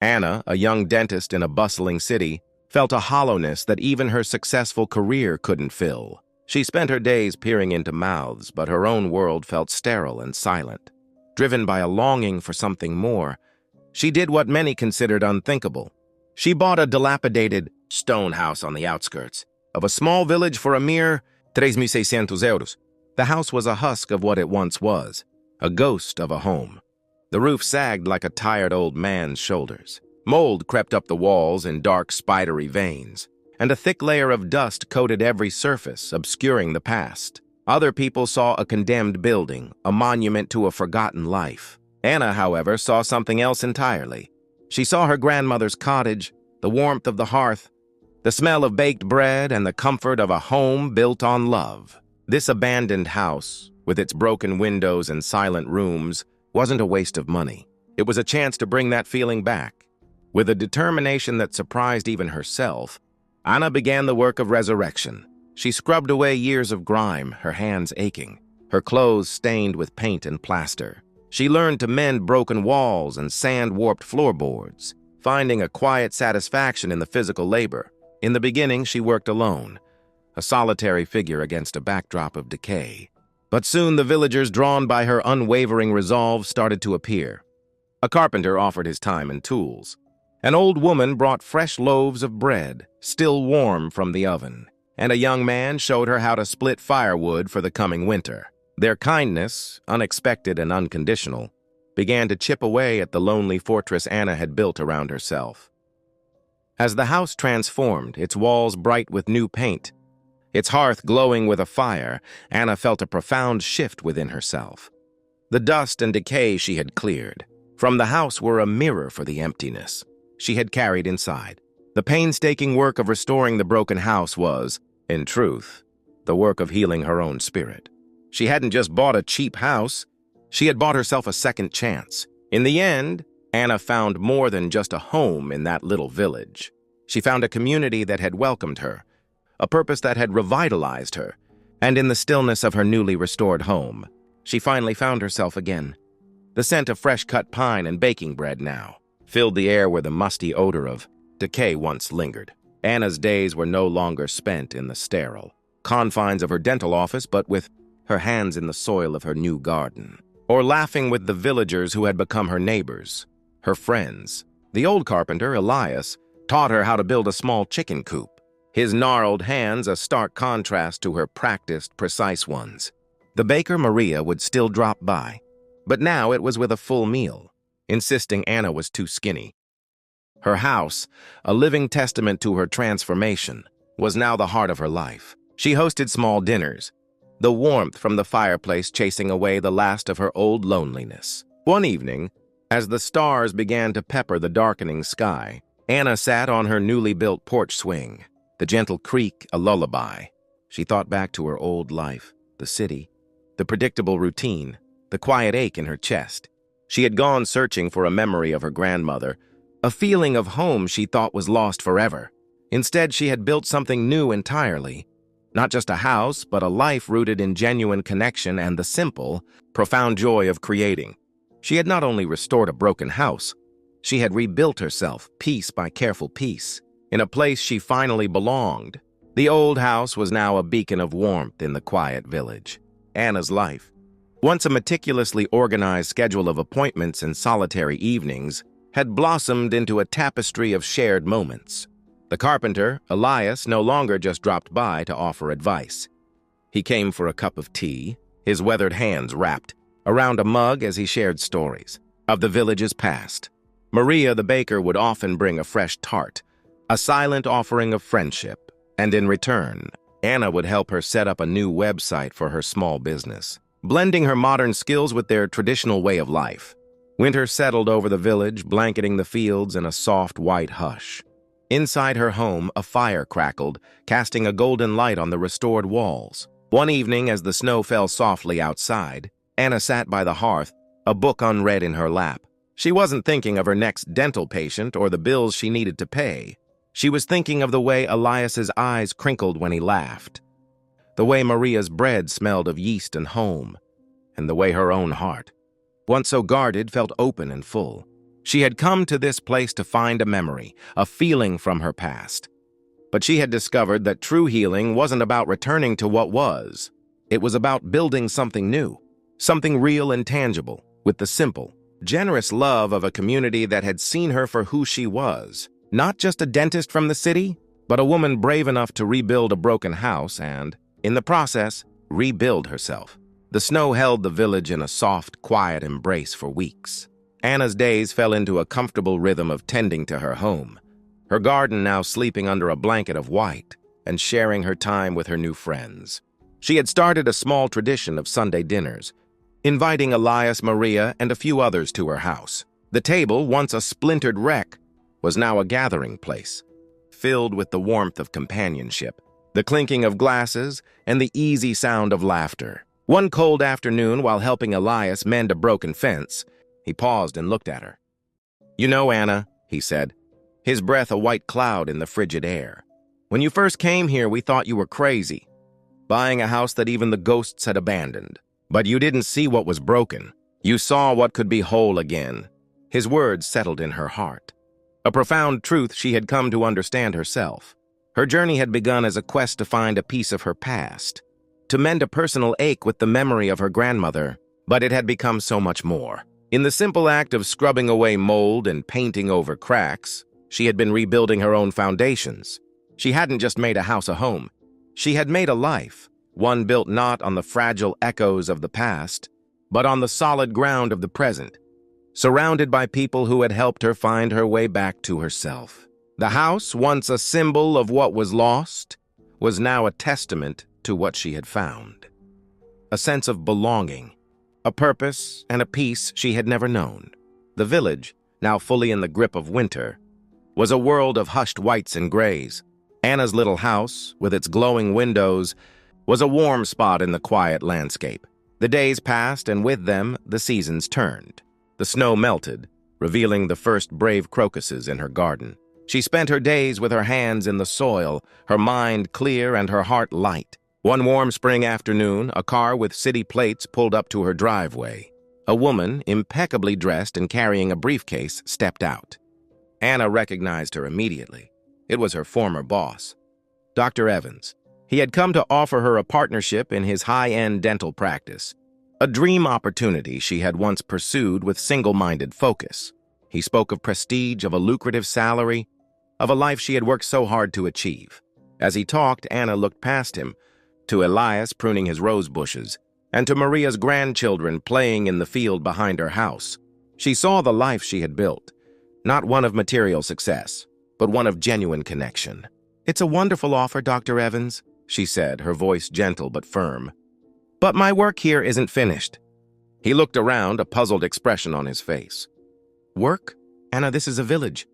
Anna, a young dentist in a bustling city, felt a hollowness that even her successful career couldn't fill. She spent her days peering into mouths, but her own world felt sterile and silent. Driven by a longing for something more, she did what many considered unthinkable. She bought a dilapidated stone house on the outskirts of a small village for a mere 3,600 euros. The house was a husk of what it once was, a ghost of a home. The roof sagged like a tired old man's shoulders. Mold crept up the walls in dark, spidery veins, and a thick layer of dust coated every surface, obscuring the past. Other people saw a condemned building, a monument to a forgotten life. Anna, however, saw something else entirely. She saw her grandmother's cottage, the warmth of the hearth, the smell of baked bread, and the comfort of a home built on love. This abandoned house, with its broken windows and silent rooms, wasn't a waste of money. It was a chance to bring that feeling back. With a determination that surprised even herself, Anna began the work of resurrection. She scrubbed away years of grime, her hands aching, her clothes stained with paint and plaster. She learned to mend broken walls and sand-warped floorboards, finding a quiet satisfaction in the physical labor. In the beginning, she worked alone, a solitary figure against a backdrop of decay. But soon the villagers, drawn by her unwavering resolve, started to appear. A carpenter offered his time and tools. An old woman brought fresh loaves of bread, still warm from the oven, and a young man showed her how to split firewood for the coming winter. Their kindness, unexpected and unconditional, began to chip away at the lonely fortress Anna had built around herself. As the house transformed, its walls bright with new paint, its hearth glowing with a fire, Anna felt a profound shift within herself. The dust and decay she had cleared from the house were a mirror for the emptiness she had carried inside. The painstaking work of restoring the broken house was, in truth, the work of healing her own spirit. She hadn't just bought a cheap house, she had bought herself a second chance. In the end, Anna found more than just a home in that little village. She found a community that had welcomed her, a purpose that had revitalized her, and in the stillness of her newly restored home, she finally found herself again. The scent of fresh-cut pine and baking bread now filled the air where the musty odor of decay once lingered. Anna's days were no longer spent in the sterile confines of her dental office, but with her hands in the soil of her new garden, or laughing with the villagers who had become her neighbors, her friends. The old carpenter, Elias, taught her how to build a small chicken coop, his gnarled hands a stark contrast to her practiced, precise ones. The baker, Maria, would still drop by, but now it was with a full meal, insisting Anna was too skinny. Her house, a living testament to her transformation, was now the heart of her life. She hosted small dinners, the warmth from the fireplace chasing away the last of her old loneliness. One evening, as the stars began to pepper the darkening sky, Anna sat on her newly built porch swing, the gentle creak a lullaby. She thought back to her old life, the city, the predictable routine, the quiet ache in her chest. She had gone searching for a memory of her grandmother, a feeling of home she thought was lost forever. Instead, she had built something new entirely. Not just a house, but a life rooted in genuine connection and the simple, profound joy of creating. She had not only restored a broken house, she had rebuilt herself piece by careful piece, in a place she finally belonged. The old house was now a beacon of warmth in the quiet village. Anna's life, once a meticulously organized schedule of appointments and solitary evenings, had blossomed into a tapestry of shared moments. The carpenter, Elias, no longer just dropped by to offer advice. He came for a cup of tea, his weathered hands wrapped around a mug as he shared stories of the village's past. Maria, the baker, would often bring a fresh tart, a silent offering of friendship, and in return, Anna would help her set up a new website for her small business, blending her modern skills with their traditional way of life. Winter settled over the village, blanketing the fields in a soft white hush. Inside her home, a fire crackled, casting a golden light on the restored walls. One evening, as the snow fell softly outside, Anna sat by the hearth, a book unread in her lap. She wasn't thinking of her next dental patient or the bills she needed to pay. She was thinking of the way Elias's eyes crinkled when he laughed, the way Maria's bread smelled of yeast and home, and the way her own heart, once so guarded, felt open and full. She had come to this place to find a memory, a feeling from her past. But she had discovered that true healing wasn't about returning to what was. It was about building something new, something real and tangible, with the simple, generous love of a community that had seen her for who she was. Not just a dentist from the city, but a woman brave enough to rebuild a broken house and, in the process, rebuild herself. The snow held the village in a soft, quiet embrace for weeks. Anna's days fell into a comfortable rhythm of tending to her home, her garden now sleeping under a blanket of white, and sharing her time with her new friends. She had started a small tradition of Sunday dinners, inviting Elias, Maria, and a few others to her house. The table, once a splintered wreck, was now a gathering place, filled with the warmth of companionship, the clinking of glasses, and the easy sound of laughter. One cold afternoon, while helping Elias mend a broken fence, he paused and looked at her. "You know, Anna," he said, his breath a white cloud in the frigid air, "when you first came here, we thought you were crazy, buying a house that even the ghosts had abandoned. But you didn't see what was broken. You saw what could be whole again." His words settled in her heart, a profound truth she had come to understand herself. Her journey had begun as a quest to find a piece of her past, to mend a personal ache with the memory of her grandmother, but it had become so much more. In the simple act of scrubbing away mold and painting over cracks, she had been rebuilding her own foundations. She hadn't just made a house a home. She had made a life, one built not on the fragile echoes of the past, but on the solid ground of the present, surrounded by people who had helped her find her way back to herself. The house, once a symbol of what was lost, was now a testament to what she had found. A sense of belonging, a purpose, and a peace she had never known. The village, now fully in the grip of winter, was a world of hushed whites and grays. Anna's little house, with its glowing windows, was a warm spot in the quiet landscape. The days passed, and with them, the seasons turned. The snow melted, revealing the first brave crocuses in her garden. She spent her days with her hands in the soil, her mind clear and her heart light. One warm spring afternoon, a car with city plates pulled up to her driveway. A woman, impeccably dressed and carrying a briefcase, stepped out. Anna recognized her immediately. It was her former boss, Dr. Evans. He had come to offer her a partnership in his high-end dental practice, a dream opportunity she had once pursued with single-minded focus. He spoke of prestige, of a lucrative salary, of a life she had worked so hard to achieve. As he talked, Anna looked past him, to Elias pruning his rose bushes, and to Maria's grandchildren playing in the field behind her house. She saw the life she had built, not one of material success, but one of genuine connection. "It's a wonderful offer, Dr. Evans," she said, her voice gentle but firm. "But my work here isn't finished." He looked around, a puzzled expression on his face. "Work? Anna, this is a village.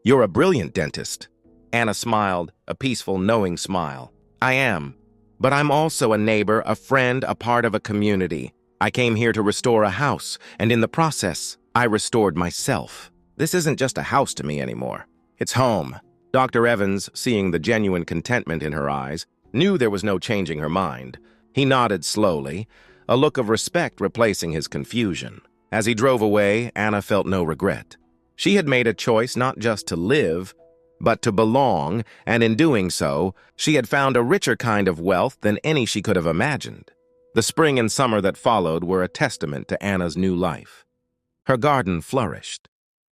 You're a brilliant dentist." Anna smiled, a peaceful, knowing smile. "I am. But I'm also a neighbor, a friend, a part of a community. I came here to restore a house, and in the process, I restored myself. This isn't just a house to me anymore. It's home." Dr. Evans, seeing the genuine contentment in her eyes, knew there was no changing her mind. He nodded slowly, a look of respect replacing his confusion. As he drove away, Anna felt no regret. She had made a choice not just to live, but to belong, and in doing so, she had found a richer kind of wealth than any she could have imagined. The spring and summer that followed were a testament to Anna's new life. Her garden flourished,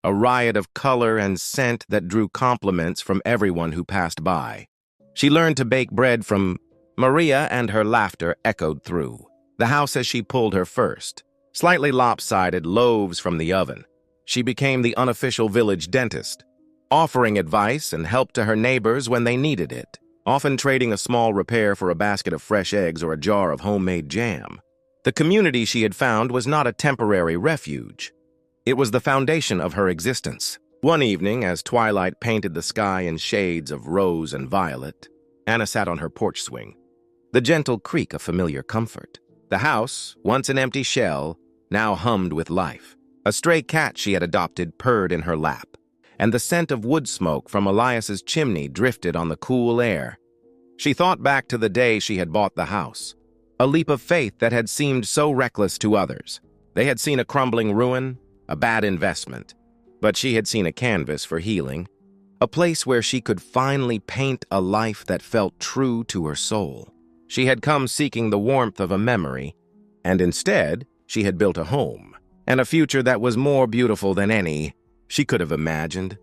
a riot of color and scent that drew compliments from everyone who passed by. She learned to bake bread from Maria, and her laughter echoed through the house as she pulled her first, slightly lopsided loaves from the oven. She became the unofficial village dentist, offering advice and help to her neighbors when they needed it, often trading a small repair for a basket of fresh eggs or a jar of homemade jam. The community she had found was not a temporary refuge. It was the foundation of her existence. One evening, as twilight painted the sky in shades of rose and violet, Anna sat on her porch swing, the gentle creak of familiar comfort. The house, once an empty shell, now hummed with life. A stray cat she had adopted purred in her lap, and the scent of wood smoke from Elias's chimney drifted on the cool air. She thought back to the day she had bought the house, a leap of faith that had seemed so reckless to others. They had seen a crumbling ruin, a bad investment. But she had seen a canvas for healing, a place where she could finally paint a life that felt true to her soul. She had come seeking the warmth of a memory, and instead, she had built a home, and a future that was more beautiful than any she could have imagined.